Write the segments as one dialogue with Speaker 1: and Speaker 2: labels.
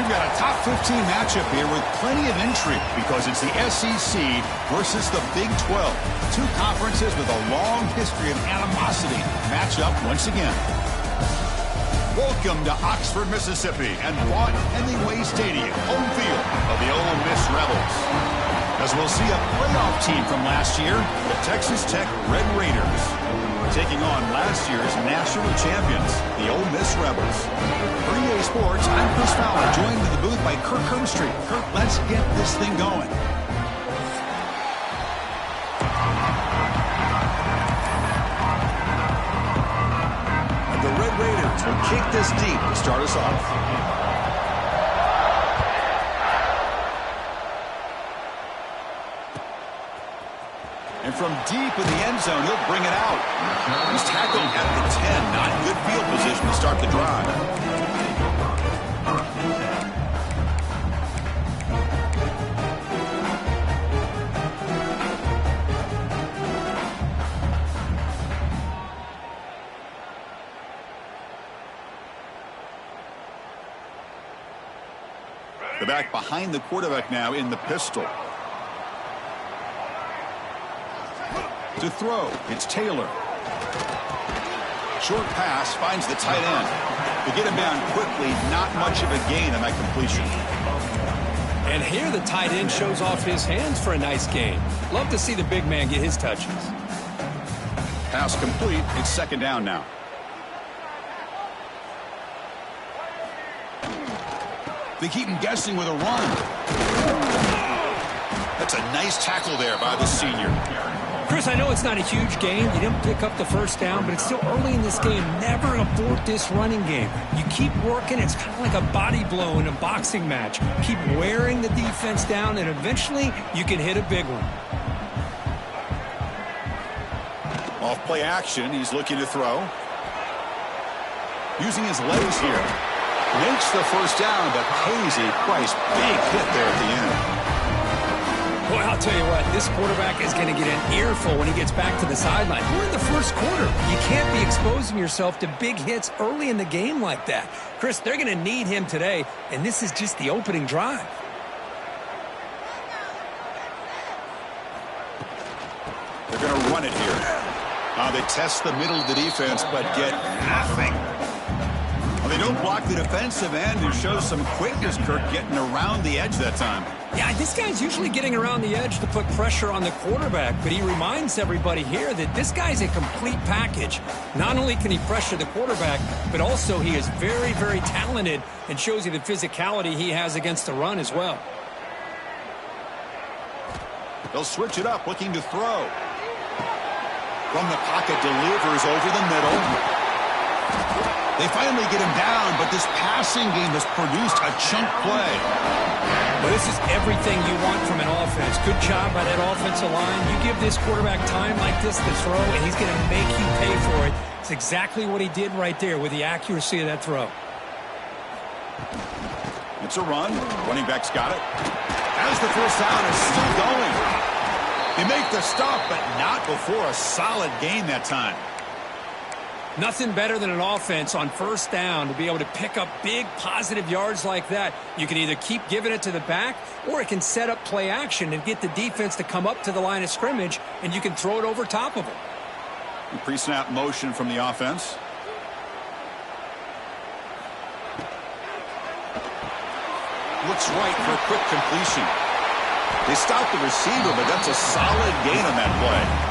Speaker 1: We've got a top 15 matchup here with plenty of intrigue because it's the SEC versus the Big 12. Two conferences with a long history of animosity match up once again. Welcome to Oxford, Mississippi and Vaught Hemingway Stadium, home field of the Ole Miss Rebels. As we'll see a playoff team from last year, the Texas Tech Red Raiders, taking on last year's national champions, the Ole Miss Rebels. For EA Sports, I'm Chris Fowler, joined in the booth by Kirk Herbstreit. Kirk, let's get this thing going. The Red Raiders will kick this deep to start us off. And from deep in the end zone, he'll bring it out. He's tackled at the 10. Not in good field position to start the drive. The back behind the quarterback now in the pistol. To throw, it's Taylor. Short pass finds the tight end. To get him down quickly, not much of a gain on that completion.
Speaker 2: And here the tight end shows off his hands for a nice gain. Love to see the big man get his touches.
Speaker 1: Pass complete. It's second down now. They keep him guessing with a run. That's a nice tackle there by the senior.
Speaker 2: Chris, I know it's not a huge game. You didn't pick up the first down, but it's still early in this game. Never abort this running game. You keep working. It's kind of like a body blow in a boxing match. Keep wearing the defense down, and eventually you can hit a big one.
Speaker 1: Off play action. He's looking to throw. Using his legs here. Makes the first down, but pays a price. Big hit there at the end.
Speaker 2: Boy, I'll tell you what, this quarterback is going to get an earful when he gets back to the sideline. We're in the first quarter. You can't be exposing yourself to big hits early in the game like that. Chris, they're going to need him today, and this is just the opening drive.
Speaker 1: They're going to run it here. They test the middle of the defense, but get nothing. They don't block the defensive end and show some quickness, Kirk, getting around the edge that time.
Speaker 2: Yeah, this guy's usually getting around the edge to put pressure on the quarterback, but he reminds everybody here that this guy's a complete package. Not only can he pressure the quarterback, but also he is very, very talented and shows you the physicality he has against the run as well.
Speaker 1: They'll switch it up, looking to throw. From the pocket, delivers over the middle. They finally get him down, but this passing game has produced a chunk play.
Speaker 2: Well, this is everything you want from an offense. Good job by that offensive line. You give this quarterback time like this to throw, and he's going to make you pay for it. It's exactly what he did right there with the accuracy of that throw.
Speaker 1: It's a run. Running back's got it. As the first down is still going. They make the stop, but not before a solid gain that time.
Speaker 2: Nothing better than an offense on first down to be able to pick up big positive yards like that. You can either keep giving it to the back, or it can set up play action and get the defense to come up to the line of scrimmage, and you can throw it over top of them.
Speaker 1: Pre-snap motion from the offense. Looks right for a quick completion. They stop the receiver, but that's a solid gain on that play.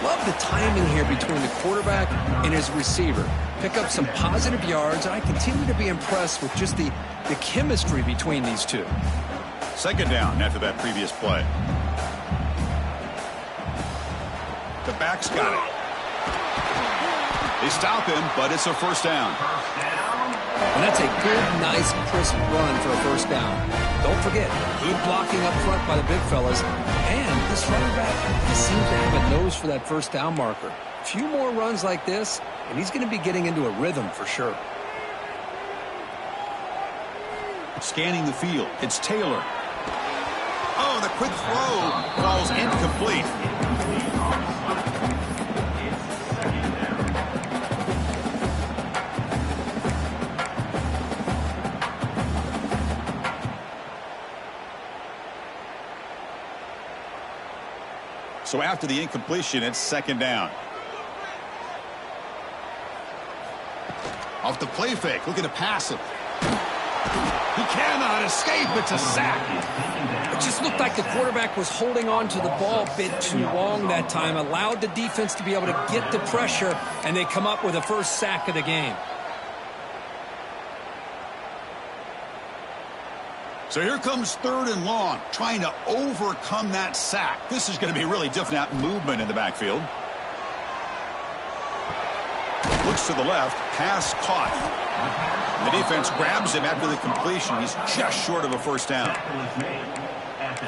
Speaker 2: Love the timing here between the quarterback and his receiver. Pick up some positive yards, and I continue to be impressed with just the chemistry between these two.
Speaker 1: Second down after that previous play. The back's got it. They stop him, but it's a first down.
Speaker 2: And that's a good, nice, crisp run for a first down. Don't forget, good blocking up front by the big fellas. And this running back seems to have a nose for that first down marker. A few more runs like this, and he's going to be getting into a rhythm for sure.
Speaker 1: Scanning the field, it's Taylor. Oh, the quick throw falls incomplete. So after the incompletion, it's second down. Off the play fake, looking to pass it. He cannot escape. It's a sack.
Speaker 2: It just looked like the quarterback was holding on to the ball a bit too long that time, allowed the defense to be able to get the pressure, and they come up with the first sack of the game.
Speaker 1: So here comes third and long, trying to overcome that sack. This is going to be really different. That movement in the backfield. Looks to the left, pass caught. And the defense grabs him after the completion. He's just short of a first down.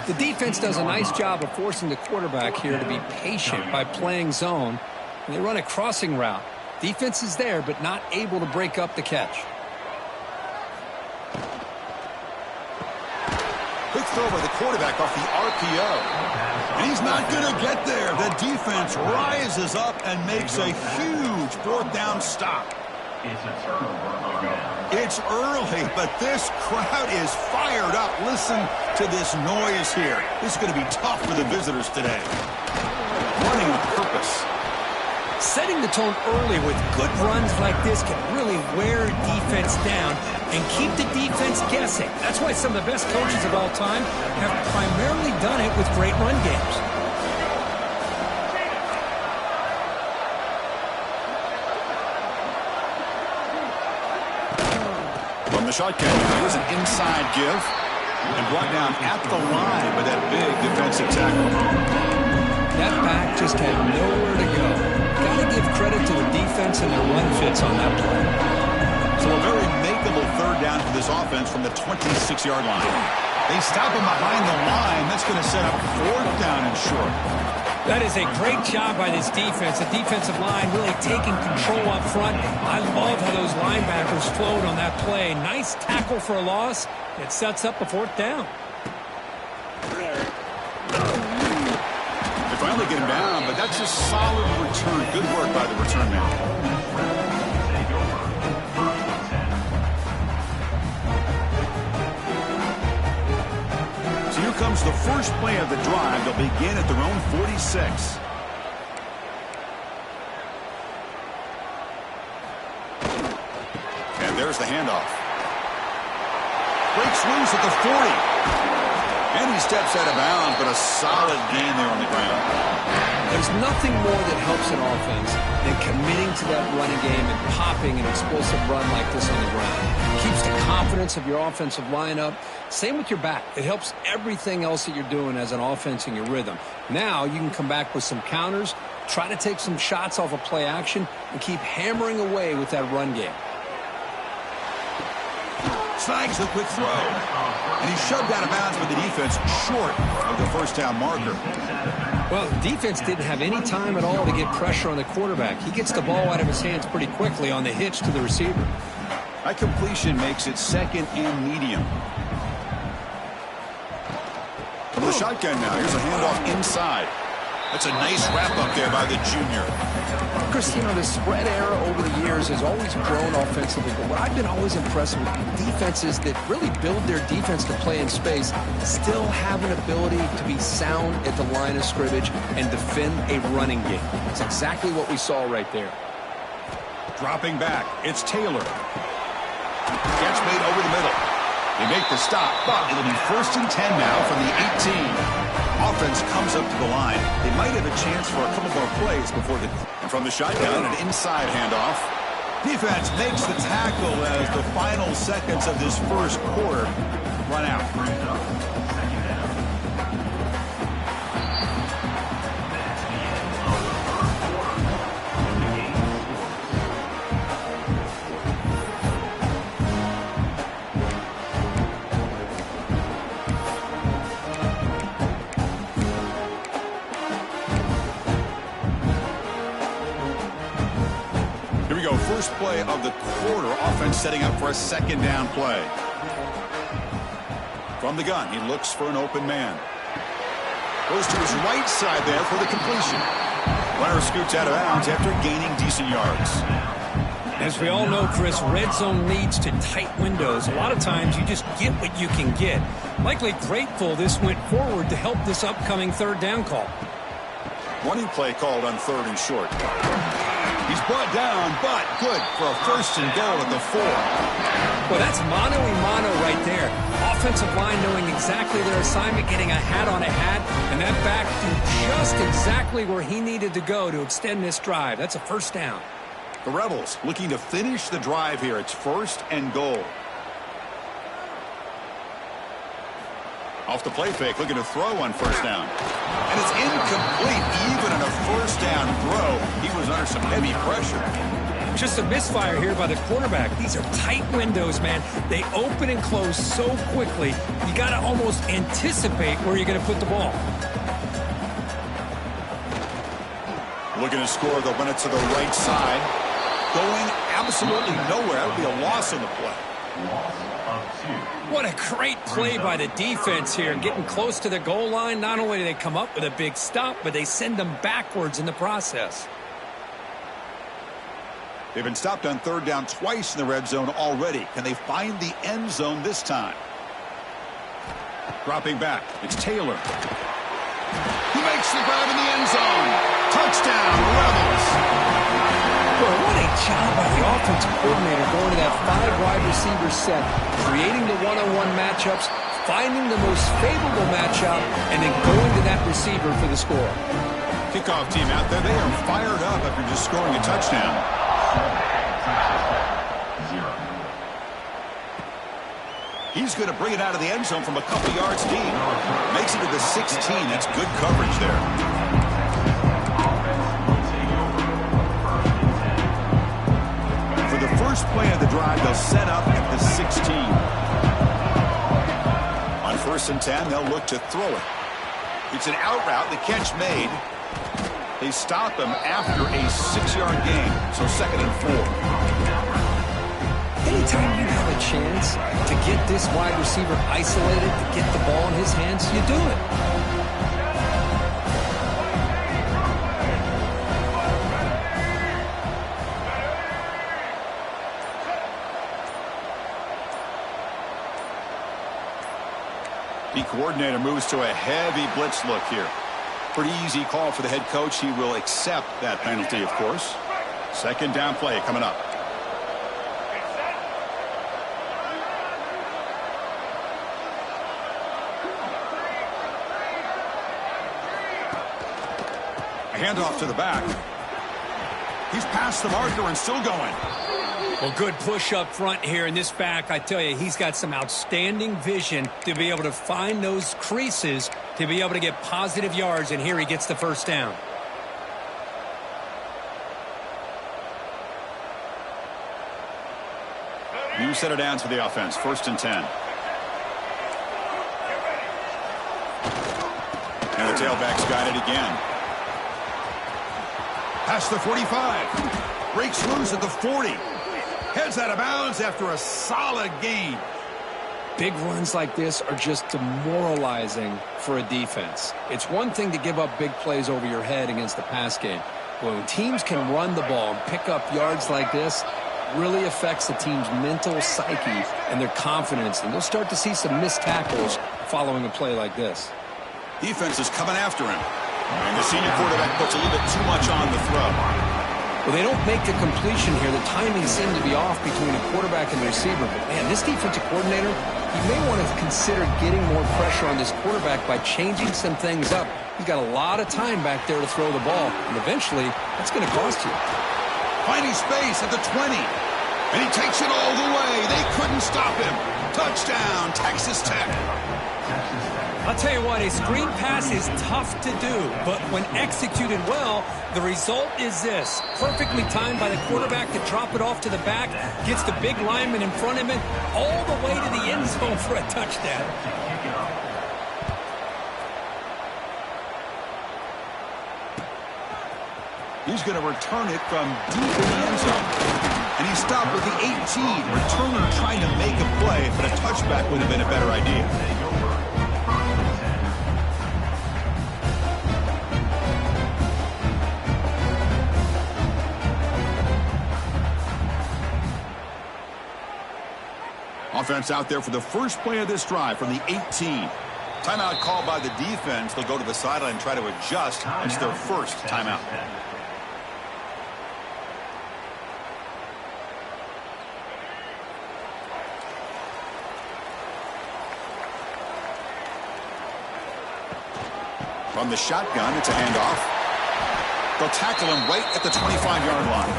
Speaker 2: The defense does a nice job of forcing the quarterback here to be patient by playing zone. And they run a crossing route. Defense is there, but not able to break up the catch.
Speaker 1: Quick throw by the quarterback off the RPO. And he's not going to get there. The defense rises up and makes a huge fourth down stop. It's early, but this crowd is fired up. Listen to this noise here. This is going to be tough for the visitors today. Running with purpose.
Speaker 2: Setting the tone early with good runs like this can really wear defense down and keep the defense guessing. That's why some of the best coaches of all time have primarily done it with great run games.
Speaker 1: From the shotgun, here's an inside give. And brought down at the line by that big defensive tackle.
Speaker 2: That back just had nowhere to go. Got to give credit to the defense and their run fits on that play.
Speaker 1: So a very makeable third down for this offense from the 26-yard line. They stop him behind the line. That's going to set up fourth down and short.
Speaker 2: That is a great job by this defense. The defensive line really taking control up front. I love how those linebackers flowed on that play. Nice tackle for a loss. It sets up a fourth down.
Speaker 1: They finally get him down, but that's a solid return. Good work by the return man. So here comes the first play of the drive. They'll begin at their own 46. And there's the handoff. Breaks loose at the 40. And he steps out of bounds, but a solid gain there on the ground.
Speaker 2: There's nothing more that helps an offense than committing to that running game and popping an explosive run like this on the ground. It keeps the confidence of your offensive lineup. Same with your back. It helps everything else that you're doing as an offense in your rhythm. Now you can come back with some counters, try to take some shots off of play action, and keep hammering away with that run game.
Speaker 1: Snags the quick throw. And he's shoved out of bounds by the defense short of the first down marker.
Speaker 2: Well, the defense didn't have any time at all to get pressure on the quarterback. He gets the ball out of his hands pretty quickly on the hitch to the receiver.
Speaker 1: That completion makes it second and medium. From the shotgun now, here's a handoff inside. That's a nice wrap-up there by the junior.
Speaker 2: Chris, you know, the spread era over the years has always grown offensively, but what I've been always impressed with defenses that really build their defense to play in space still have an ability to be sound at the line of scrimmage and defend a running game. That's exactly what we saw right there.
Speaker 1: Dropping back, it's Taylor. Catch made over the middle. They make the stop, but it'll be 1st and 10 now from the 18. Offense comes up to the line. They might have a chance for a couple more plays before the... And from the shotgun, an inside handoff. Defense makes the tackle as the final seconds of this first quarter run out. First play of the quarter, offense setting up for a second down play. From the gun, he looks for an open man. Goes to his right side there for the completion. Runner scoots out of bounds after gaining decent yards.
Speaker 2: As we all know, Chris, red zone leads to tight windows. A lot of times you just get what you can get. Likely grateful this went forward to help this upcoming third down call.
Speaker 1: Running play called on 3rd and short. He's brought down, but good for a 1st and goal at the 4.
Speaker 2: Well, that's mano-a-mano right there. Offensive line knowing exactly their assignment, getting a hat on a hat, and that back threw just exactly where he needed to go to extend this drive. That's a 1st down.
Speaker 1: The Rebels looking to finish the drive here. It's 1st and goal. Off the play fake, looking to throw on 1st down. And it's incomplete. Even in a 1st down throw, he was under some heavy pressure.
Speaker 2: Just a misfire here by the quarterback. These are tight windows, man. They open and close so quickly, you got to almost anticipate where you're going to put the ball.
Speaker 1: Looking to score, they'll run it to the right side. Going absolutely nowhere. That would be a loss on the play.
Speaker 2: What a great play by the defense here. Getting close to the goal line, not only do they come up with a big stop, but they send them backwards in the process.
Speaker 1: They've been stopped on 3rd down twice in the red zone already. Can they find the end zone this time? Dropping back, it's Taylor. He makes the grab in the end zone. Touchdown, Rebels.
Speaker 2: Well, what a job by the offensive coordinator going to that 5-wide receiver set, creating the one-on-one matchups, finding the most favorable matchup, and then going to that receiver for the score.
Speaker 1: Kickoff team out there. They are fired up after just scoring a touchdown. He's going to bring it out of the end zone from a couple yards deep. Makes it to the 16. That's good coverage there. For the first play of the drive, they'll set up at the 16. On 1st and 10, they'll look to throw it. It's an out route. The catch made. They stop him after a 6-yard gain. So 2nd and 4.
Speaker 2: Anytime you have a chance to get this wide receiver isolated, to get the ball in his hands, you do it.
Speaker 1: The coordinator moves to a heavy blitz look here. Pretty easy call for the head coach. He will accept that penalty, of course. 2nd down play coming up. Handoff to the back. He's past the marker and still going.
Speaker 2: Well, good push up front here in this back. I tell you, he's got some outstanding vision to be able to find those creases, to be able to get positive yards, and here he gets the 1st down.
Speaker 1: New set of downs for the offense. 1st and 10. And the tailback's got it again. Past the 45. Breaks loose at the 40. Heads out of bounds after a solid gain.
Speaker 2: Big runs like this are just demoralizing for a defense. It's one thing to give up big plays over your head against the pass game. But when teams can run the ball and pick up yards like this, really affects the team's mental psyche and their confidence. And you'll start to see some missed tackles following a play like this.
Speaker 1: Defense is coming after him. And the senior quarterback puts a little bit too much on the throw.
Speaker 2: Well, they don't make the completion here. The timing seemed to be off between the quarterback and the receiver. But, man, this defensive coordinator, he may want to consider getting more pressure on this quarterback by changing some things up. He's got a lot of time back there to throw the ball. And eventually, that's going to cost you.
Speaker 1: Finding space at the 20. And he takes it all the way. They couldn't stop him. Touchdown, Texas Tech.
Speaker 2: I'll tell you what, a screen pass is tough to do, but when executed well, the result is this. Perfectly timed by the quarterback to drop it off to the back, gets the big lineman in front of him, all the way to the end zone for a touchdown.
Speaker 1: He's going to return it from deep in the end zone. And he stopped with the 18. Returner trying to make a play, but a touchback would have been a better idea. Offense out there for the first play of this drive from the 18. Timeout called by the defense. They'll go to the sideline and try to adjust. It's their first timeout. From the shotgun, it's a handoff. They'll tackle him right at the 25-yard line.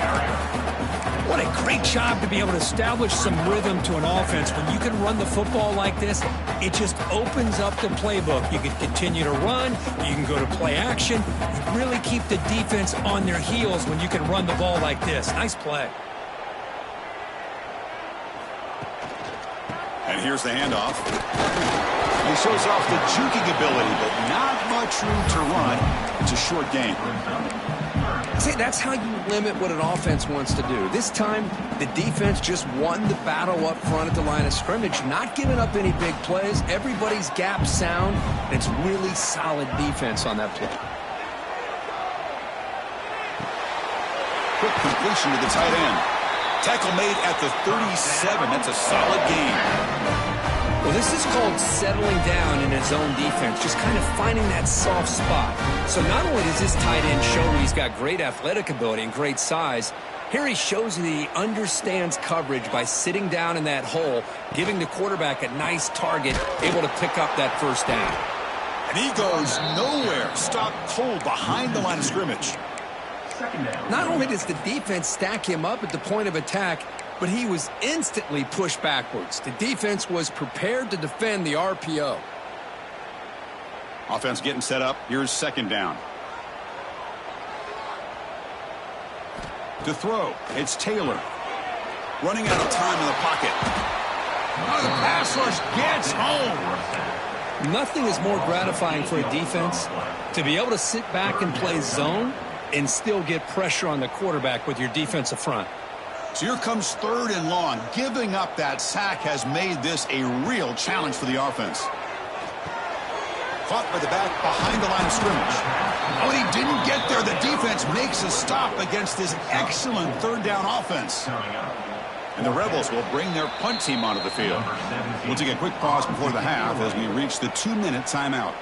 Speaker 2: What a great job to be able to establish some rhythm to an offense. When you can run the football like this, it just opens up the playbook. You can continue to run. You can go to play action. You really keep the defense on their heels when you can run the ball like this. Nice play.
Speaker 1: And here's the handoff. He shows off the juking ability, but not much room to run. It's a short game.
Speaker 2: See, that's how you limit what an offense wants to do. This time, the defense just won the battle up front at the line of scrimmage, not giving up any big plays. Everybody's gap sound, and it's really solid defense on that play.
Speaker 1: Quick completion to the tight end. Tackle made at the 37. That's a solid gain.
Speaker 2: Well, this is called settling down in his own defense, just kind of finding that soft spot. So not only does this tight end show that he's got great athletic ability and great size, here he shows that he understands coverage by sitting down in that hole, giving the quarterback a nice target, able to pick up that first down.
Speaker 1: And he goes nowhere. Stopped cold behind the line of scrimmage.
Speaker 2: Not only does the defense stack him up at the point of attack, but he was instantly pushed backwards. The defense was prepared to defend the RPO.
Speaker 1: Offense getting set up. Here's second down. To throw, it's Taylor. Running out of time in the pocket. Oh, the pass rush gets home.
Speaker 2: Nothing is more gratifying for a defense to be able to sit back and play zone and still get pressure on the quarterback with your defensive front.
Speaker 1: So here comes third and long. Giving up that sack has made this a real challenge for the offense. Caught by the back behind the line of scrimmage. Oh, he didn't get there. The defense makes a stop against this excellent third down offense. And the Rebels will bring their punt team onto the field. We'll take a quick pause before the half as we reach the 2-minute timeout.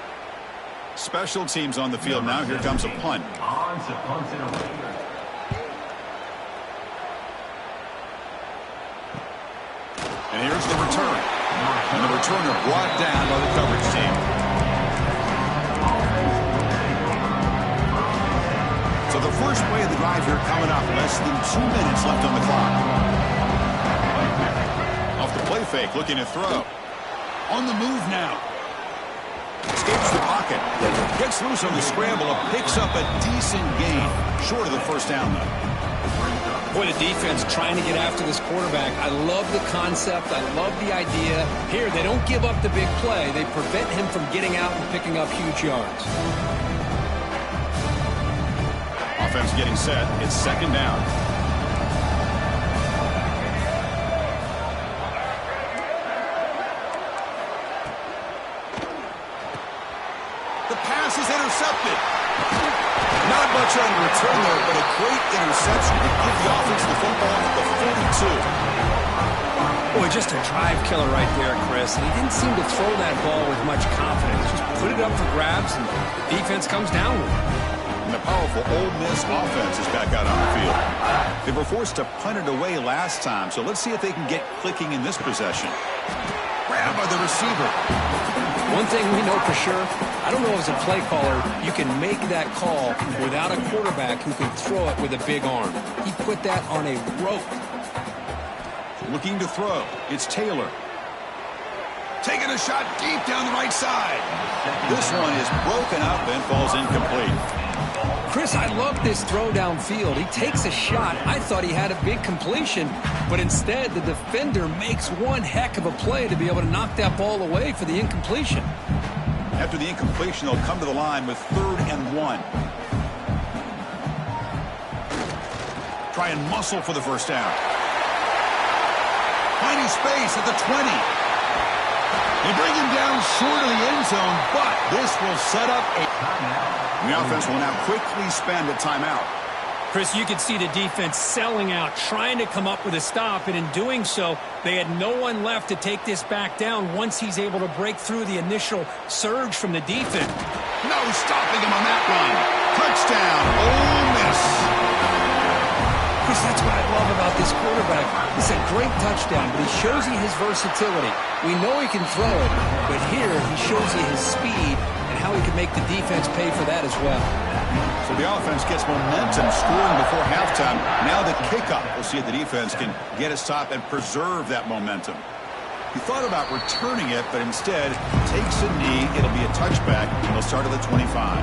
Speaker 1: Special teams on the field now. Here comes a punt. And here's the return. And the returner brought down by the coverage team. So the first play of the drive here coming up. Less than 2 minutes left on the clock. Off the play fake, looking to throw. On the move now. Escapes the pocket. Gets loose on the scramble and picks up a decent gain. Short of the first down, though.
Speaker 2: Boy, the defense trying to get after this quarterback. I love the concept. I love the idea. Here, they don't give up the big play. They prevent him from getting out and picking up huge yards.
Speaker 1: Offense getting set. It's second down. The pass is intercepted. Not much on return there, but a great interception to give the offense the football at the 42.
Speaker 2: Boy, just a drive killer right there, Chris. And he didn't seem to throw that ball with much confidence. Just put it up for grabs, and the defense comes down with it.
Speaker 1: And the powerful Ole Miss offense is back out on the field. They were forced to punt it away last time, so let's see if they can get clicking in this possession. Grab by the receiver.
Speaker 2: One thing we know for sure, I don't know as a play caller, you can make that call without a quarterback who can throw it with a big arm. He put that on a rope.
Speaker 1: Looking to throw. It's Taylor. Taking a shot deep down the right side. This one is broken up and falls incomplete.
Speaker 2: Chris, I love this throw downfield. He takes a shot. I thought he had a big completion, but instead the defender makes one heck of a play to be able to knock that ball away for the incompletion.
Speaker 1: After the incompletion, they'll come to the line with 3rd and 1. Try and muscle for the first down. Finding space at the 20. They bring him down short of the end zone, but this will set up a... The offense will now quickly spend a timeout.
Speaker 3: Chris, you could see the defense selling out, trying to come up with a stop, and in doing so, they had no one left to take this back down once he's able to break through the initial surge from the defense.
Speaker 1: No stopping him on that run. Touchdown, Ole Miss.
Speaker 2: Chris, that's what I love about this quarterback. It's a great touchdown, but he shows you his versatility. We know he can throw it, but here he shows you his speed and how he can make the defense pay for that as well.
Speaker 1: So the offense gets momentum scoring before halftime. Now the kickoff. We'll see if the defense can get a stop and preserve that momentum. He thought about returning it, but instead takes a knee. It'll be a touchback, and they'll start at the 25.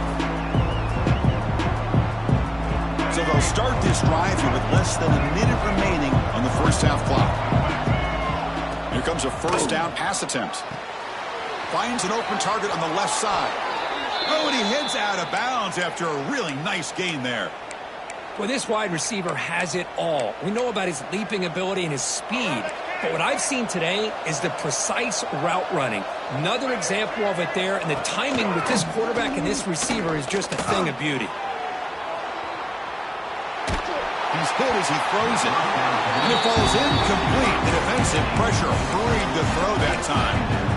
Speaker 1: So they'll start this drive here with less than a minute remaining on the first half clock. Here comes a first down pass attempt. Finds an open target on the left side. Oh, and he heads out of bounds after a really nice gain there.
Speaker 2: Well, this wide receiver has it all. We know about his leaping ability and his speed. But what I've seen today is the precise route running. Another example of it there, and the timing with this quarterback and this receiver is just a thing of beauty.
Speaker 1: He's hit as he throws it. And it falls incomplete. The defensive pressure hurried to throw that time.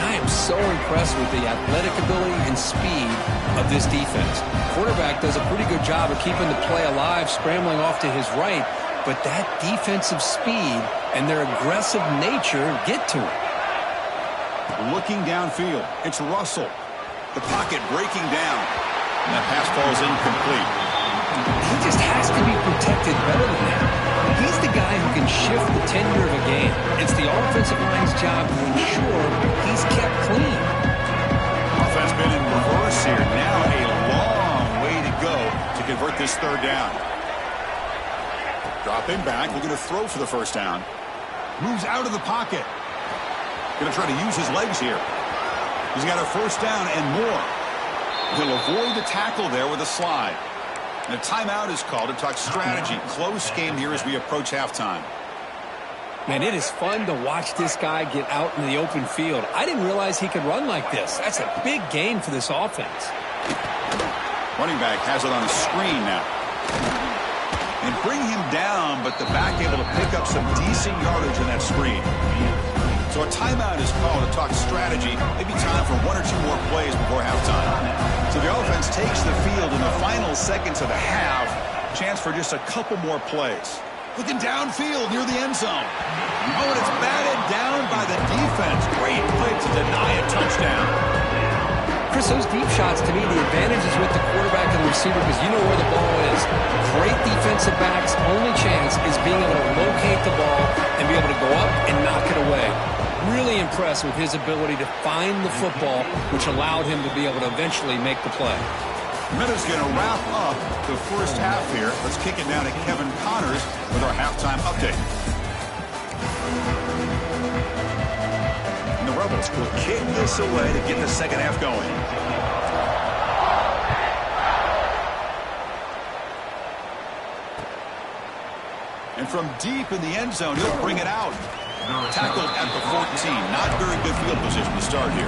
Speaker 2: I am so impressed with the athletic ability and speed of this defense. Quarterback does a pretty good job of keeping the play alive, scrambling off to his right, but that defensive speed and their aggressive nature get to him.
Speaker 1: Looking downfield, it's Russell. The pocket breaking down. And that pass falls incomplete.
Speaker 2: He just has to be protected better than that. He's the guy who can shift the tenure of a game. It's the offensive line's job to ensure he's kept clean.
Speaker 1: Offense been in reverse here. Now a long way to go to convert this third down. Dropping back, looking to throw for the first down. Moves out of the pocket. Going to try to use his legs here. He's got a first down and more. He'll avoid the tackle there with a slide. And a timeout is called to talk strategy. Close game here as we approach halftime.
Speaker 2: Man, it is fun to watch this guy get out in the open field. I didn't realize he could run like this. That's a big gain for this offense.
Speaker 1: Running back has it on a screen now. And bring him down, but the back able to pick up some decent yardage in that screen. So a timeout is called to talk strategy. Maybe time for one or two more plays before halftime. So the offense takes the field in the final seconds of the half. Chance for just a couple more plays. Looking downfield near the end zone. Oh, and it's batted down by the defense. Great play to deny a touchdown.
Speaker 2: Chris, those deep shots, to me, the advantage is with the quarterback and the receiver because you know where the ball is. Great defensive backs' only chance is being able to locate the ball and be able to go up and knock it away. Really impressed with his ability to find the football, which allowed him to be able to eventually make the play.
Speaker 1: Minutes going to wrap up the first half here. Let's kick it down to Kevin Connors with our halftime update. And the Rebels will kick this away to get the second half going. And from deep in the end zone, he'll bring it out. Tackled at the 14. Not very good field position to start here.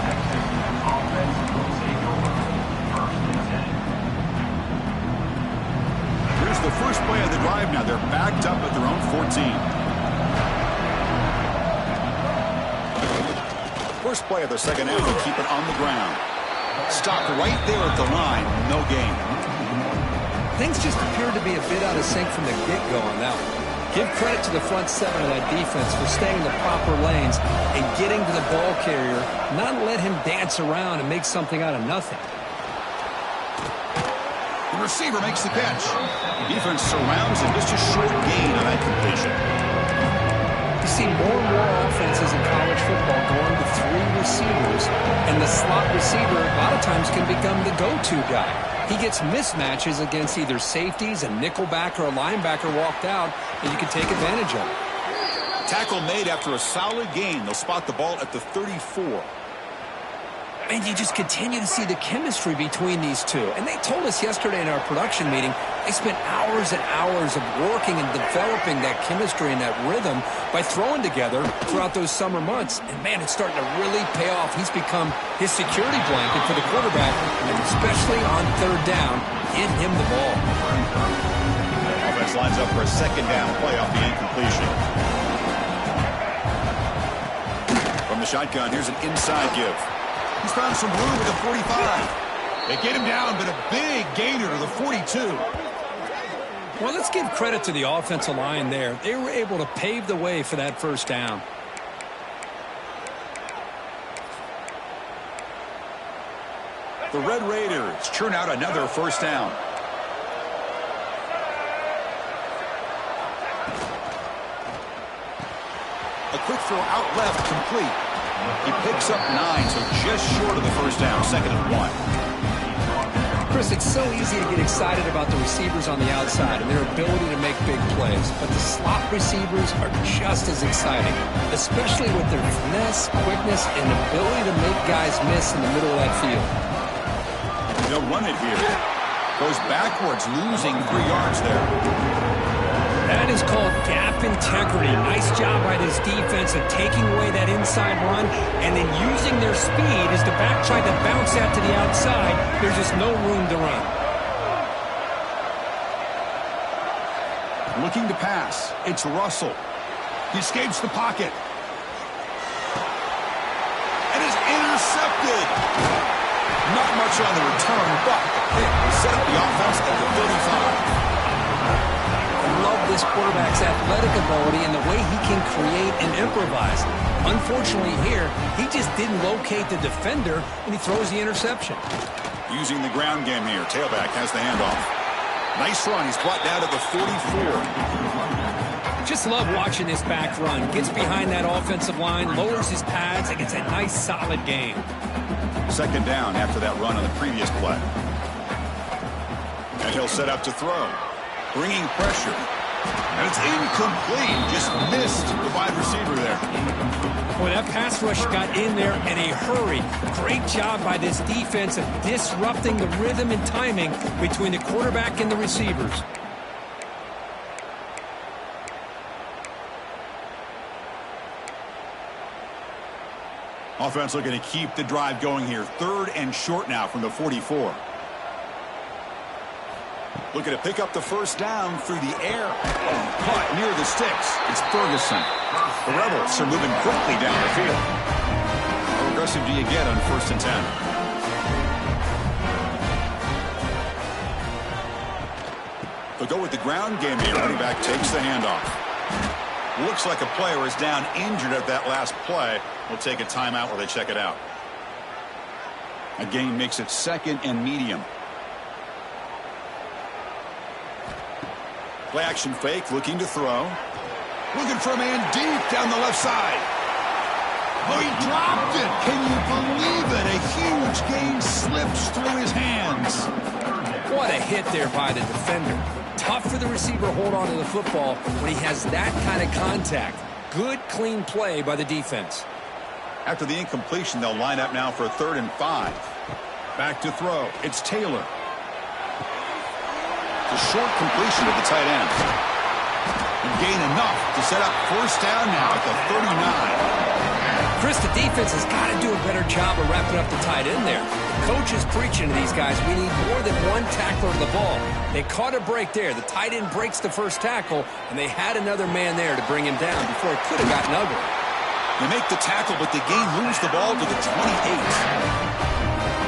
Speaker 1: Here's the first play of the drive now. They're backed up at their own 14. First play of the second half to keep it on the ground. Stopped right there at the line. No gain.
Speaker 2: Things just appeared to be a bit out of sync from the get-go on that one. Give credit to the front seven of that defense for staying in the proper lanes and getting to the ball carrier, not let him dance around and make something out of nothing.
Speaker 1: The receiver makes the catch. The defense surrounds him. Just a short gain on that completion.
Speaker 2: You see more and more offenses in college football going to three receivers, and the slot receiver a lot of times can become the go-to guy. He gets mismatches against either safeties, a nickelbacker, or a linebacker walked out, and you can take advantage of it.
Speaker 1: Tackle made after a solid gain. They'll spot the ball at the 34.
Speaker 2: And you just continue to see the chemistry between these two. And they told us yesterday in our production meeting, they spent hours and hours of working and developing that chemistry and that rhythm by throwing together throughout those summer months. And, man, it's starting to really pay off. He's become his security blanket for the quarterback, and especially on third down, get him the ball.
Speaker 1: offense lines up for a second down play off the incompletion. From the shotgun, here's an inside give. He's found some room at the 45. They get him down, but a big gainer to the 42.
Speaker 3: Well, let's give credit to the offensive line there. They were able to pave the way for that first down.
Speaker 1: The Red Raiders churn out another first down. A quick throw out left, complete. He picks up 9, so just short of the first down. 2nd and 1.
Speaker 3: Chris, it's so easy to get excited about the receivers on the outside and their ability to make big plays. But the slot receivers are just as exciting, especially with their finesse, quickness, and ability to make guys miss in the middle of that field.
Speaker 1: They'll run it here. Goes backwards, losing 3 yards there.
Speaker 3: That is called gap integrity. Nice job by this defense of taking away that inside run and then using their speed as the back tried to bounce out to the outside. There's just no room to run.
Speaker 1: Looking to pass. It's Russell. He escapes the pocket. And is intercepted. Not much on the return, but they set up the offense at the 35.
Speaker 3: I love this quarterback's athletic ability and the way he can create and improvise. Unfortunately here, he just didn't locate the defender and he throws the interception.
Speaker 1: Using the ground game here. Tailback has the handoff. Nice run. He's brought down to the 44.
Speaker 3: Just love watching this back run. Gets behind that offensive line, lowers his pads, and gets a nice solid gain.
Speaker 1: 2nd down after that run on the previous play. And he'll set up to throw. Bringing pressure. And it's incomplete. Just missed the wide receiver there.
Speaker 3: Boy, that pass rush got in there in a hurry. Great job by this defense of disrupting the rhythm and timing between the quarterback and the receivers.
Speaker 1: Offense looking to keep the drive going here. 3rd and short now from the 44. Looking to pick up the first down through the air. Caught near the sticks. It's Ferguson. The Rebels are moving quickly down the field. How aggressive do you get on 1st and 10? They'll go with the ground game here. Running back takes the handoff. Looks like a player is down injured at that last play. We'll take a timeout while they check it out. A gain makes it 2nd and medium. Play action fake, looking to throw. Looking for a man deep down the left side. Oh, he dropped it. Can you believe it? A huge gain slips through his hands.
Speaker 3: What a hit there by the defender. Tough for the receiver to hold on to the football when he has that kind of contact. Good, clean play by the defense.
Speaker 1: After the incompletion, they'll line up now for 3rd and 5. Back to throw. It's Taylor. A short completion to the tight end. And gain enough to set up 1st down now at the 39.
Speaker 3: Chris, the defense has got to do a better job of wrapping up the tight end there. The coach is preaching to these guys, we need more than one tackler to the ball. They caught a break there. The tight end breaks the first tackle, and they had another man there to bring him down before it could have gotten ugly.
Speaker 1: They make the tackle, but the gain moves the ball to the 28.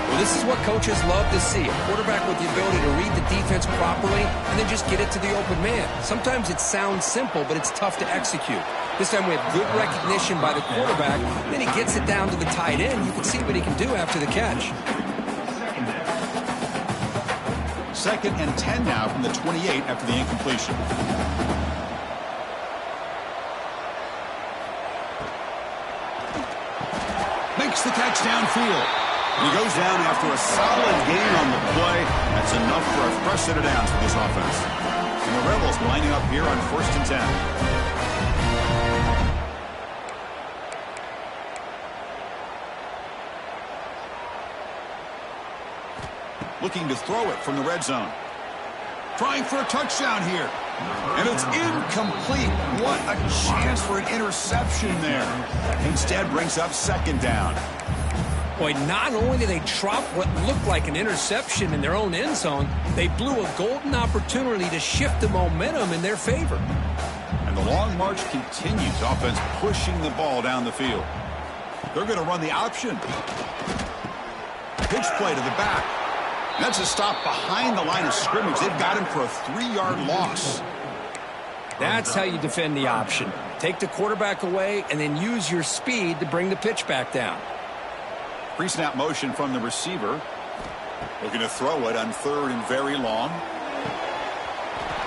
Speaker 3: Well, this is what coaches love to see. A quarterback with the ability to read the defense properly and then just get it to the open man. Sometimes it sounds simple, but it's tough to execute. This time we have good recognition by the quarterback. Then he gets it down to the tight end. You can see what he can do after the catch.
Speaker 1: 2nd and 10 now from the 28 after the incompletion. Makes the catch downfield. He goes down after a solid gain on the play. That's enough for a fresh set of downs for this offense. And the Rebels lining up here on 1st and 10. Looking to throw it from the red zone. Trying for a touchdown here. And it's incomplete. What a chance for an interception there. Instead brings up 2nd down.
Speaker 2: Boy, not only did they drop what looked like an interception in their own end zone, they blew a golden opportunity to shift the momentum in their favor.
Speaker 1: And the long march continues. Offense pushing the ball down the field. They're going to run the option. Pitch play to the back. That's a stop behind the line of scrimmage. They've got him for a 3-yard loss.
Speaker 2: That's how you defend the option. Take the quarterback away and then use your speed to bring the pitch back down.
Speaker 1: Pre-snap motion from the receiver. Looking to throw it on 3rd and very long.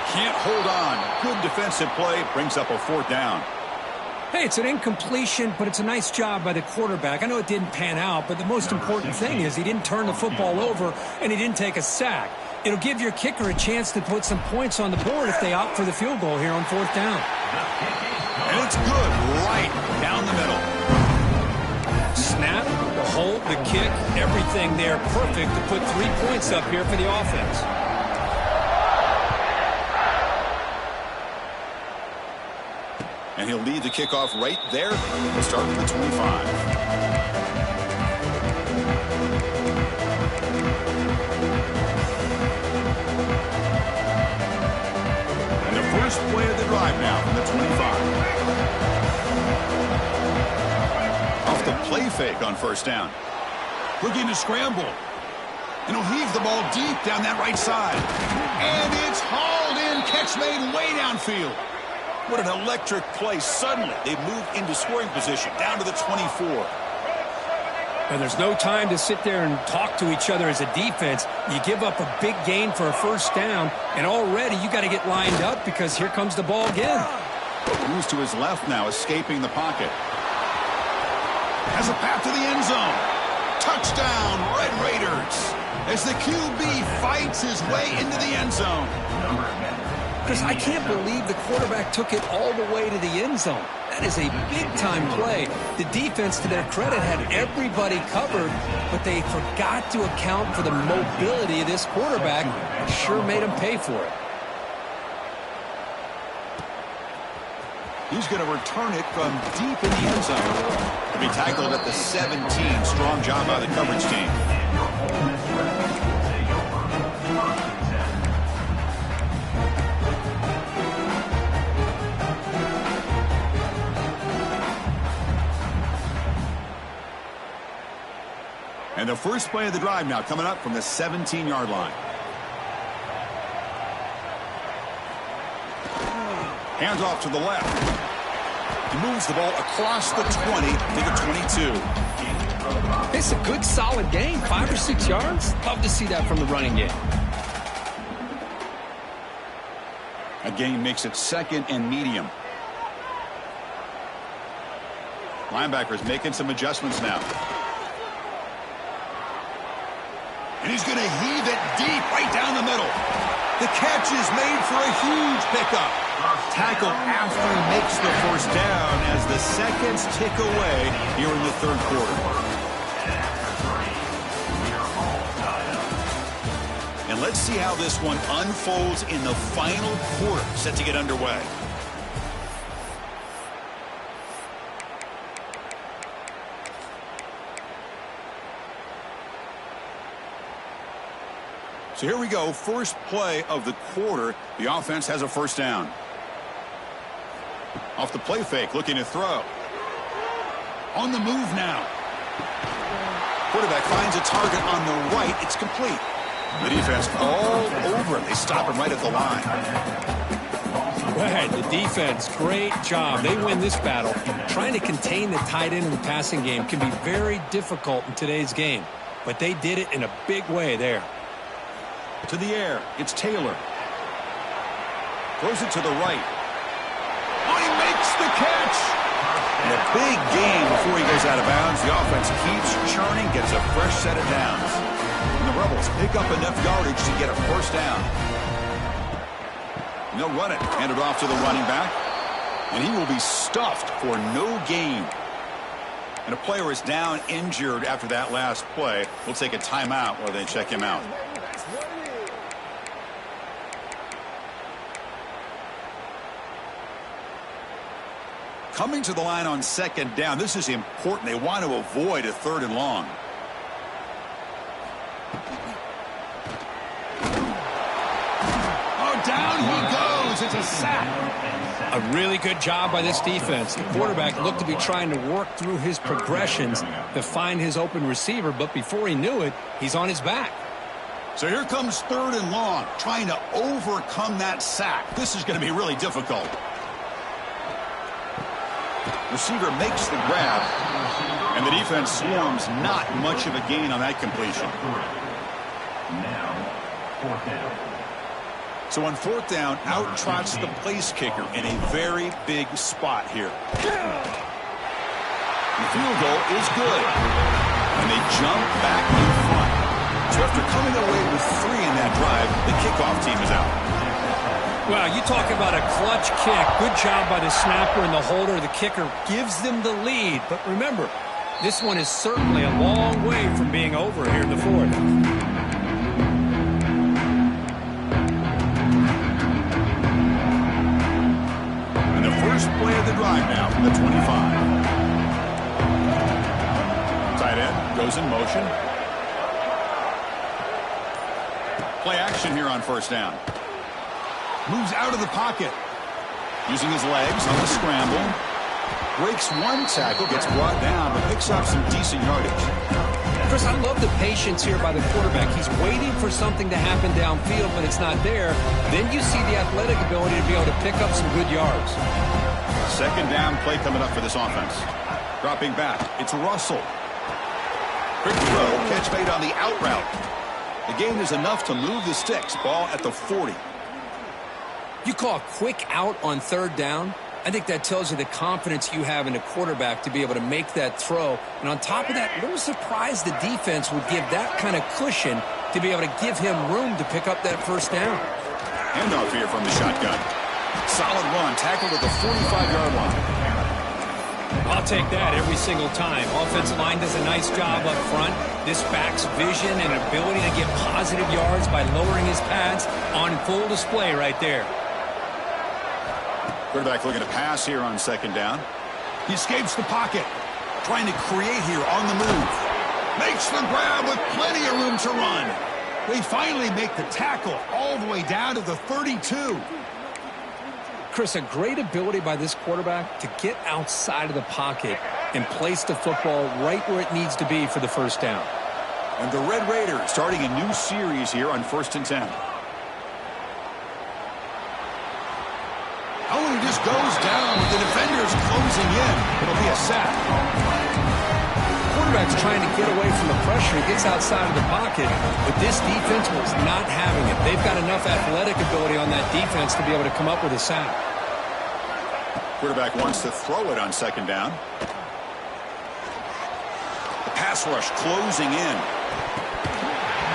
Speaker 1: Can't hold on. Good defensive play. Brings up a 4th down.
Speaker 2: Hey, it's an incompletion, but it's a nice job by the quarterback. I know it didn't pan out, but the most important thing is he didn't turn the football over and he didn't take a sack. It'll give your kicker a chance to put some points on the board if they opt for the field goal here on 4th down.
Speaker 1: And it's good right down the middle.
Speaker 2: Snap, the hold, the kick, everything there perfect to put 3 points up here for the offense.
Speaker 1: And he'll lead the kickoff right there. We'll start with the 25. And the first play of the drive now from the 25. Off the play fake on 1st down. Looking to scramble. And he'll heave the ball deep down that right side. And it's hauled in. Catch made way downfield. What an electric play. Suddenly, they've moved into scoring position, down to the 24.
Speaker 2: And there's no time to sit there and talk to each other as a defense. You give up a big gain for a 1st down, and already you got to get lined up because here comes the ball again.
Speaker 1: Moves to his left now, escaping the pocket. Has a path to the end zone. Touchdown, Red Raiders, as the QB fights his way into the end zone.
Speaker 2: Because I can't believe the quarterback took it all the way to the end zone. That is a big-time play. The defense, to their credit, had everybody covered, but they forgot to account for the mobility of this quarterback. Sure made him pay for it.
Speaker 1: He's going to return it from deep in the end zone. To be tackled at the 17. Strong job by the coverage team. And the first play of the drive now coming up from the 17-yard line. Hands off to the left. He moves the ball across the 20 to the 22.
Speaker 2: It's a good, solid game. 5 or 6 yards. Love to see that from the running game.
Speaker 1: A gain makes it 2nd and medium. Linebackers making some adjustments now. And he's going to heave it deep right down the middle. The catch is made for a huge pickup. Tackle after he makes the 1st down as the seconds tick away here in the 3rd quarter. And let's see how this one unfolds in the final quarter, set to get underway. So here we go, first play of the quarter. The offense has a 1st down. Off the play fake, looking to throw. On the move now. Quarterback finds a target on the right. It's complete. The defense all over him. They stop him right at the line.
Speaker 2: Go ahead, the defense, great job. They win this battle. Trying to contain the tight end in the passing game can be very difficult in today's game. But they did it in a big way there.
Speaker 1: To the air, it's Taylor. Throws it to the right. Oh, he makes the catch! And a big gain before he goes out of bounds. The offense keeps churning, gets a fresh set of downs. And the Rebels pick up enough yardage to get a 1st down. And they'll run it. Hand it off to the running back. And he will be stuffed for no gain. And a player is down injured after that last play. We'll take a timeout while they check him out. Coming to the line on 2nd down. This is important. They want to avoid a 3rd and long. sack.
Speaker 2: A really good job by this defense. The quarterback looked to be trying to work through his progressions to find his open receiver, but before he knew it, he's on his back.
Speaker 1: So here comes 3rd and long, trying to overcome that sack. This is going to be really difficult. Receiver makes the grab, and the defense swarms. Not much of a gain on that completion.
Speaker 4: Now, 4th down.
Speaker 1: So on 4th down, out trots the place kicker in a very big spot here. The field goal is good, and they jump back in front. So after coming away with 3 in that drive, the kickoff team is out.
Speaker 2: Well, you talk about a clutch kick. Good job by the snapper and the holder. The kicker gives them the lead. But remember, this one is certainly a long way from being over here in the 4th.
Speaker 1: And the first play of the drive now from the 25. Tight end goes in motion. Play action here on 1st down. Moves out of the pocket. Using his legs on the scramble. Breaks one tackle, gets brought down, but picks up some decent yardage.
Speaker 2: Chris, I love the patience here by the quarterback. He's waiting for something to happen downfield, but it's not there. Then you see the athletic ability to be able to pick up some good yards.
Speaker 1: 2nd down play coming up for this offense. Dropping back, it's Russell. Quick throw, catch made on the out route. The gain is enough to move the sticks. Ball at the 40.
Speaker 2: You call a quick out on 3rd down. I think that tells you the confidence you have in a quarterback to be able to make that throw. And on top of that, a little surprised the defense would give that kind of cushion to be able to give him room to pick up that 1st down.
Speaker 1: Handoff here from the shotgun. Solid run, tackled at the 45-yard line.
Speaker 2: I'll take that every single time. Offensive line does a nice job up front. This back's vision and ability to get positive yards by lowering his pads on full display right there.
Speaker 1: Quarterback looking to pass here on 2nd down. He escapes the pocket. Trying to create here on the move. Makes the grab with plenty of room to run. They finally make the tackle all the way down to the 32.
Speaker 2: Chris, a great ability by this quarterback to get outside of the pocket and place the football right where it needs to be for the 1st down.
Speaker 1: And the Red Raiders starting a new series here on 1st and 10. Oh, he just goes down with the defenders closing in. It'll be a sack.
Speaker 2: Quarterback's trying to get away from the pressure. He gets outside of the pocket, but this defense was not having it. They've got enough athletic ability on that defense to be able to come up with a sack.
Speaker 1: Quarterback wants to throw it on 2nd down. The pass rush closing in.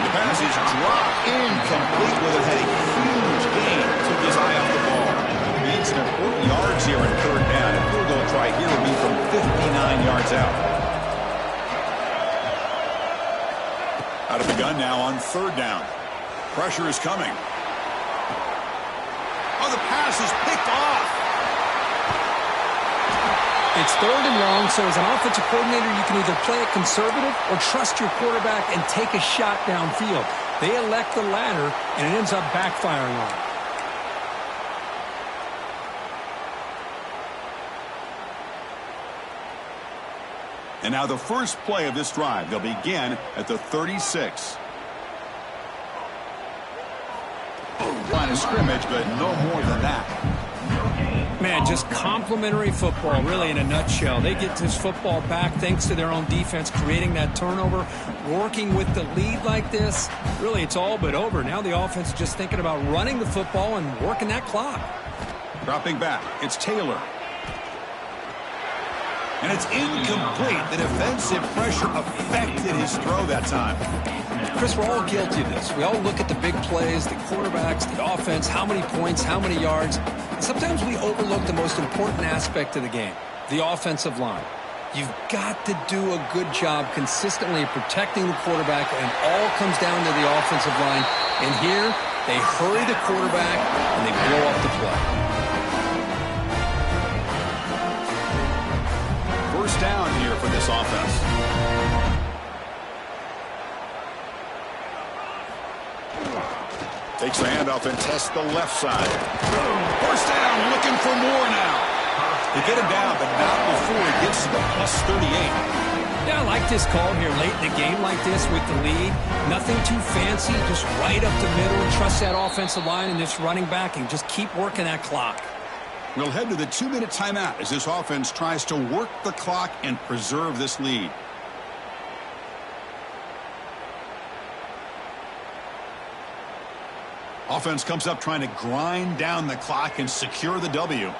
Speaker 1: The pass is dropped incomplete with it. Had a huge gain. Took his eye off the ball. Needs some important yards here in 3rd down. A field goal try here would be from 59 yards out. Out of the gun now on 3rd down. Pressure is coming. Oh, the pass is picked off.
Speaker 2: It's 3rd and long, so as an offensive coordinator, you can either play it conservative or trust your quarterback and take a shot downfield. They elect the latter, and it ends up backfiring on them.
Speaker 1: And now the first play of this drive. They'll begin at the 36. Line of scrimmage, but no more than that.
Speaker 2: Man, just complimentary football, really, in a nutshell. They get this football back thanks to their own defense, creating that turnover, working with the lead like this. Really, it's all but over. Now the offense is just thinking about running the football and working that clock.
Speaker 1: Dropping back, it's Taylor. And it's incomplete. The defensive pressure affected his throw that time.
Speaker 2: Chris, we're all guilty of this. We all look at the big plays, the quarterbacks, the offense, how many points, how many yards. And sometimes we overlook the most important aspect of the game, the offensive line. You've got to do a good job consistently protecting the quarterback, and it all comes down to the offensive line. And here, they hurry the quarterback, and they blow up the play.
Speaker 1: First down here for this offense. Takes the handoff and tests the left side. First down, looking for more now. They get him down, but not before he gets to the +38.
Speaker 2: Yeah, I like this call here late in the game like this with the lead. Nothing too fancy, just right up the middle. Trust that offensive line and this running back and just keep working that clock.
Speaker 1: We'll head to the 2-minute timeout as this offense tries to work the clock and preserve this lead. Offense comes up trying to grind down the clock and secure the W.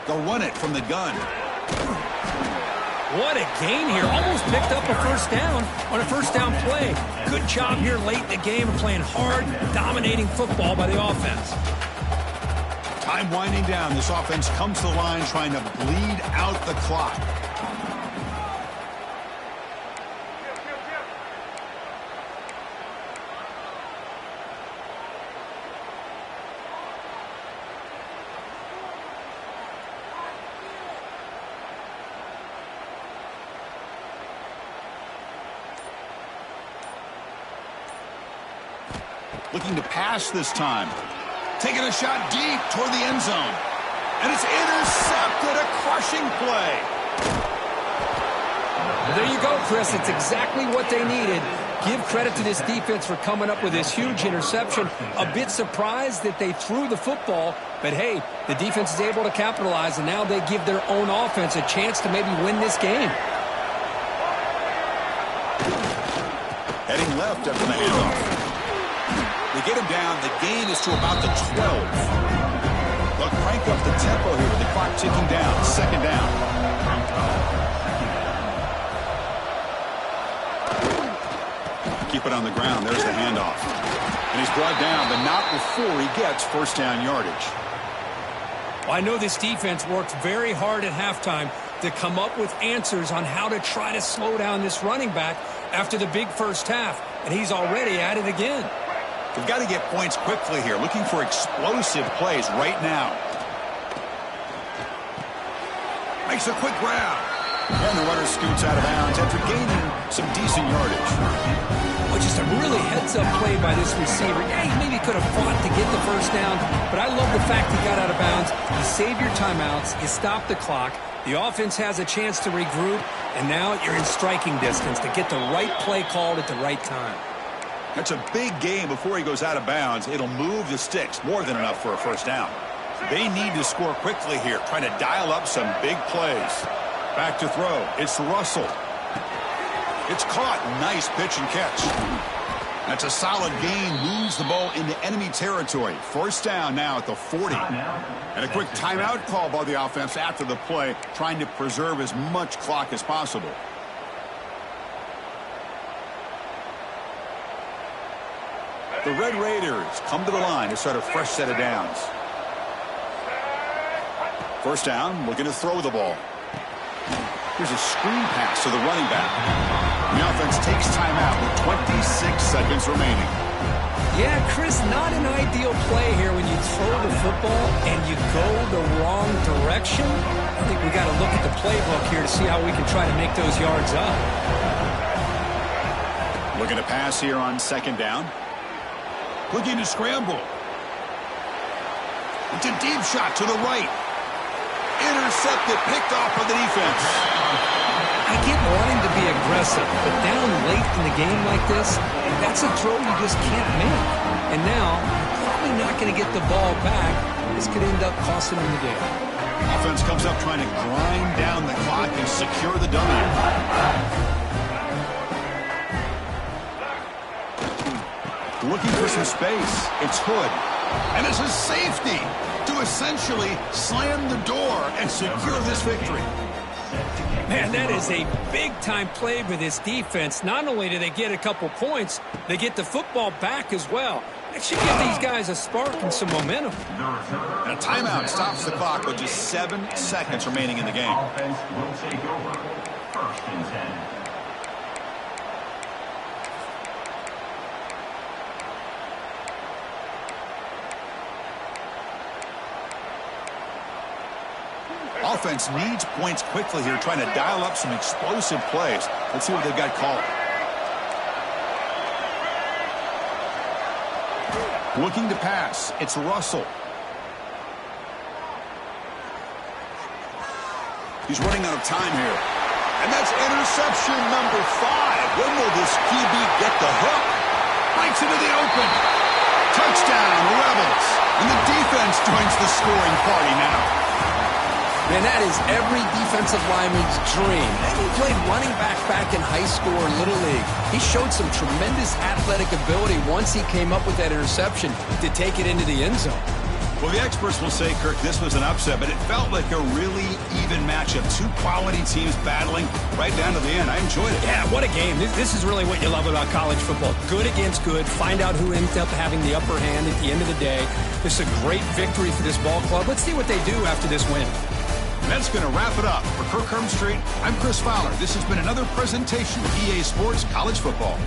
Speaker 1: They'll run it from the gun.
Speaker 2: What a gain here. Almost picked up a first down on a first down play. Good job here late in the game of playing hard, dominating football by the offense.
Speaker 1: Time winding down. This offense comes to the line trying to bleed out the clock. Looking to pass this time. Taking a shot deep toward the end zone. And it's intercepted. A crushing play.
Speaker 2: There you go, Chris. It's exactly what they needed. Give credit to this defense for coming up with this huge interception. A bit surprised that they threw the football, but hey, the defense is able to capitalize, and now they give their own offense a chance to maybe win this game.
Speaker 1: Heading left after the handoff. They get him down. The gain is to about the 12. They'll crank up the tempo here with the clock ticking down. Second down. Keep it on the ground. There's the handoff. And he's brought down, but not before he gets first down yardage.
Speaker 2: Well, I know this defense worked very hard at halftime to come up with answers on how to try to slow down this running back after the big first half, and he's already at it again.
Speaker 1: They've got to get points quickly here, looking for explosive plays right now. Makes a quick grab. And the runner scoots out of bounds after gaining some decent yardage.
Speaker 2: Well, just a really heads-up play by this receiver. Yeah, he maybe could have fought to get the first down, but I love the fact he got out of bounds. You save your timeouts, you stop the clock, the offense has a chance to regroup, and now you're in striking distance to get the right play called at the right time.
Speaker 1: That's a big game before he goes out of bounds. It'll move the sticks, more than enough for a first down. They need to score quickly here, trying to dial up some big plays. Back to throw. It's Russell. It's caught. Nice pitch and catch. That's a solid gain. Moves the ball into enemy territory. First down now at the 40. And a quick timeout call by the offense after the play, trying to preserve as much clock as possible. The Red Raiders come to the line to start a fresh set of downs. First down, looking to throw the ball. Here's a screen pass to the running back. The offense takes timeout with 26 seconds remaining.
Speaker 2: Yeah, Chris, not an ideal play here when you throw the football and you go the wrong direction. I think we got to look at the playbook here to see how we can try to make those yards up.
Speaker 1: Looking to pass here on second down. Looking to scramble. It's a deep shot to the right. Intercepted, picked off by the defense.
Speaker 2: I get wanting to be aggressive, but down late in the game like this, that's a throw you just can't make. And now, probably not going to get the ball back. This could end up costing him the game.
Speaker 1: Offense comes up trying to grind down the clock and secure the W. Looking for some space. It's Hood. And it's a safety to essentially slam the door and secure this victory.
Speaker 2: Man, that is a big-time play for this defense. Not only do they get a couple points, they get the football back as well. It should give these guys a spark and some momentum.
Speaker 1: And a timeout stops the clock with just 7 seconds remaining in the game.
Speaker 4: Offense will take over. First and 10.
Speaker 1: Offense needs points quickly here, trying to dial up some explosive plays. Let's see what they've got called. Looking to pass. It's Russell. He's running out of time here. And that's interception number 5. When will this QB get the hook? Breaks into the open. Touchdown, Rebels. And the defense joins the scoring party now.
Speaker 3: Man, that is every defensive lineman's dream. And he played running back in high school or Little League. He showed some tremendous athletic ability once he came up with that interception to take it into the end zone.
Speaker 1: Well, the experts will say, Kirk, this was an upset, but it felt like a really even matchup. Two quality teams battling right down to the end. I enjoyed it.
Speaker 5: Yeah, what a game. This is really what you love about college football. Good against good. Find out who ends up having the upper hand at the end of the day. This is a great victory for this ball club. Let's see what they do after this win.
Speaker 1: That's going to wrap it up. For Kirk Herbstreit, I'm Chris Fowler. This has been another presentation of EA Sports College Football.